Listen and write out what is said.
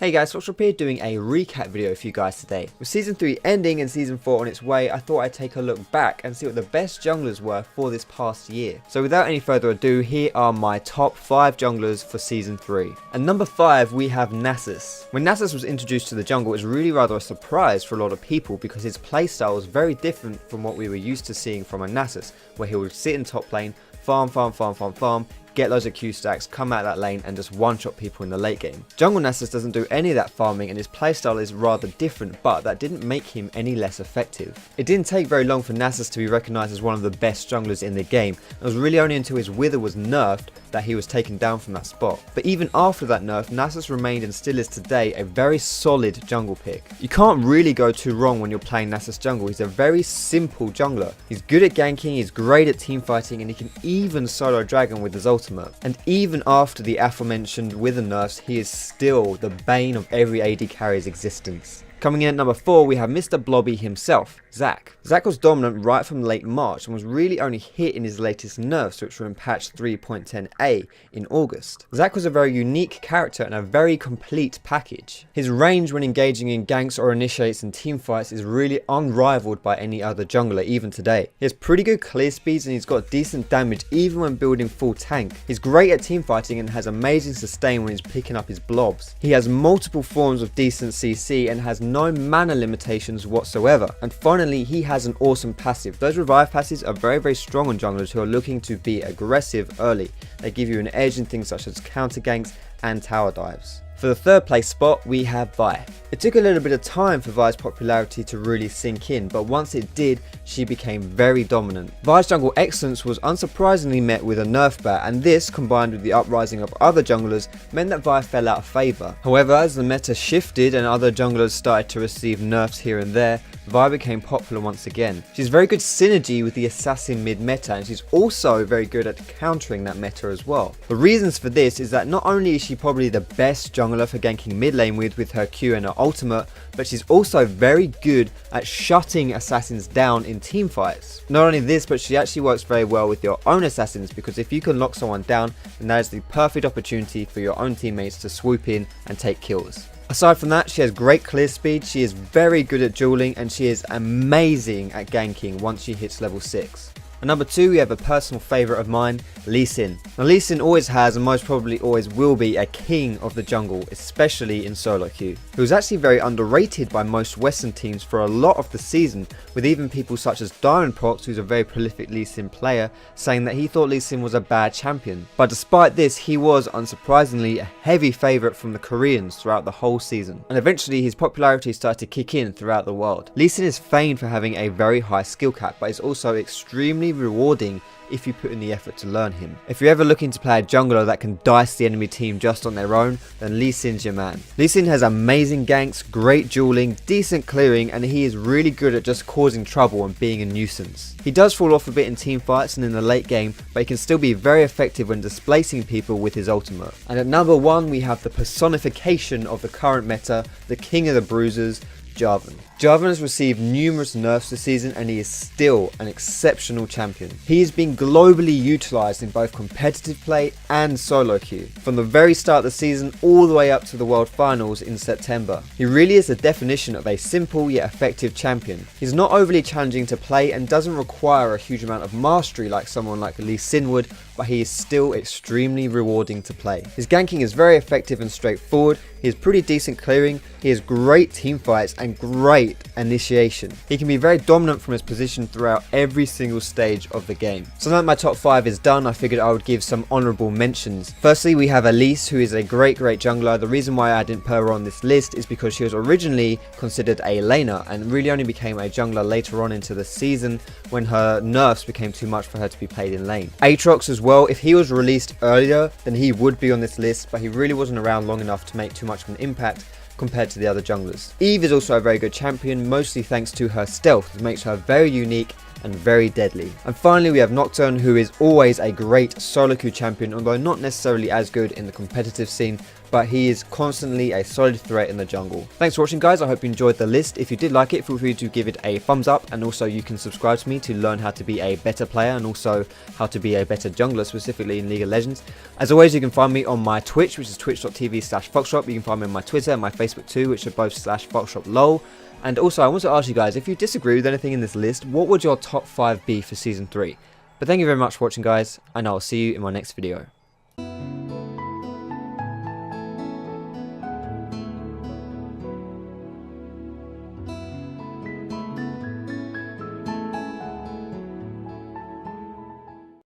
Hey guys, Foxtrot here doing a recap video for you guys today. With Season 3 ending and Season 4 on its way, I thought I'd take a look back and see what the best junglers were for this past year. So without any further ado, here are my top 5 junglers for Season 3. And number 5, we have Nasus. When Nasus was introduced to the jungle, it was really rather a surprise for a lot of people because his playstyle was very different from what we were used to seeing from a Nasus, where he would sit in top lane, farm, get loads of Q stacks, come out that lane and just one-shot people in the late game. Jungle Nasus doesn't do any of that farming and his playstyle is rather different, but that didn't make him any less effective. It didn't take very long for Nasus to be recognised as one of the best junglers in the game. It was really only until his wither was nerfed that he was taken down from that spot. But even after that nerf, Nasus remained and still is today a very solid jungle pick. You can't really go too wrong when you're playing Nasus jungle. He's a very simple jungler. He's good at ganking, he's great at team fighting, and he can even solo dragon with his ultimate. And even after the aforementioned wither nerfs, he is still the bane of every AD carry's existence. Coming in at number 4, we have Mr. Blobby himself, Zac. Zac was dominant right from late March and was really only hit in his latest nerfs, which were in patch 3.10a in August. Zac was a very unique character and a very complete package. His range when engaging in ganks or initiates in teamfights is really unrivaled by any other jungler even today. He has pretty good clear speeds and he's got decent damage even when building full tank. He's great at teamfighting and has amazing sustain when he's picking up his blobs. He has multiple forms of decent CC and has no mana limitations whatsoever. And finally, he has an awesome passive. Those revive passives are very strong on junglers who are looking to be aggressive early. They give you an edge in things such as counter ganks and tower dives. For the third place spot, we have Vi. It took a little bit of time for Vi's popularity to really sink in, but once it did, she became very dominant. Vi's jungle excellence was unsurprisingly met with a nerf bat, and this, combined with the uprising of other junglers, meant that Vi fell out of favour. However, as the meta shifted and other junglers started to receive nerfs here and there, Vi became popular once again. She's very good synergy with the assassin mid-meta, and she's also very good at countering that meta as well. The reasons for this is that not only is she probably the best jungler for ganking mid lane with her Q and her ultimate, but she's also very good at shutting assassins down in team fights. Not only this, but she actually works very well with your own assassins, because if you can lock someone down, then that is the perfect opportunity for your own teammates to swoop in and take kills. Aside from that, she has great clear speed, she is very good at dueling, and she is amazing at ganking once she hits level 6. At number 2, we have a personal favourite of mine, Lee Sin. Now Lee Sin always has and most probably always will be a king of the jungle, especially in solo queue. He was actually very underrated by most Western teams for a lot of the season, with even people such as Prox, who's a very prolific Lee Sin player, saying that he thought Lee Sin was a bad champion. But despite this, he was unsurprisingly a heavy favourite from the Koreans throughout the whole season, and eventually his popularity started to kick in throughout the world. Lee Sin is famed for having a very high skill cap, but is also extremely rewarding if you put in the effort to learn him. If you're ever looking to play a jungler that can dice the enemy team just on their own, then Lee Sin's your man. Lee Sin has amazing ganks, great dueling, decent clearing, and he is really good at just causing trouble and being a nuisance. He does fall off a bit in team fights and in the late game, but he can still be very effective when displacing people with his ultimate. And at number 1, we have the personification of the current meta, the king of the bruisers, Jarvan. Jarvan has received numerous nerfs this season and he is still an exceptional champion. He is being globally utilised in both competitive play and solo queue, from the very start of the season all the way up to the World Finals in September. He really is the definition of a simple yet effective champion. He's not overly challenging to play and doesn't require a huge amount of mastery like someone like Lee Sin would, but he is still extremely rewarding to play. His ganking is very effective and straightforward, he has pretty decent clearing, he has great team fights and great initiation. He can be very dominant from his position throughout every single stage of the game. So now that my top 5 is done, I figured I would give some honourable mentions. Firstly, we have Elise, who is a great jungler. The reason why I didn't put her on this list is because she was originally considered a laner and really only became a jungler later on into the season when her nerfs became too much for her to be played in lane. Aatrox as well, if he was released earlier, then he would be on this list, but he really wasn't around long enough to make too much of an impact compared to the other junglers. Eve is also a very good champion, mostly thanks to her stealth, which makes her very unique and very deadly. And finally, we have Nocturne, who is always a great solo queue champion, although not necessarily as good in the competitive scene, but he is constantly a solid threat in the jungle. Thanks for watching, guys. I hope you enjoyed the list. If you did like it, feel free to give it a thumbs up, and also you can subscribe to me to learn how to be a better player and also how to be a better jungler, specifically in League of Legends. As always, you can find me on my Twitch, which is twitch.tv/foxshop. You can find me on my Twitter and my Facebook too, which are both /foxshoplol. And also, I want to ask you guys, if you disagree with anything in this list, what would your top 5 be for Season 3? But thank you very much for watching, guys, and I'll see you in my next video.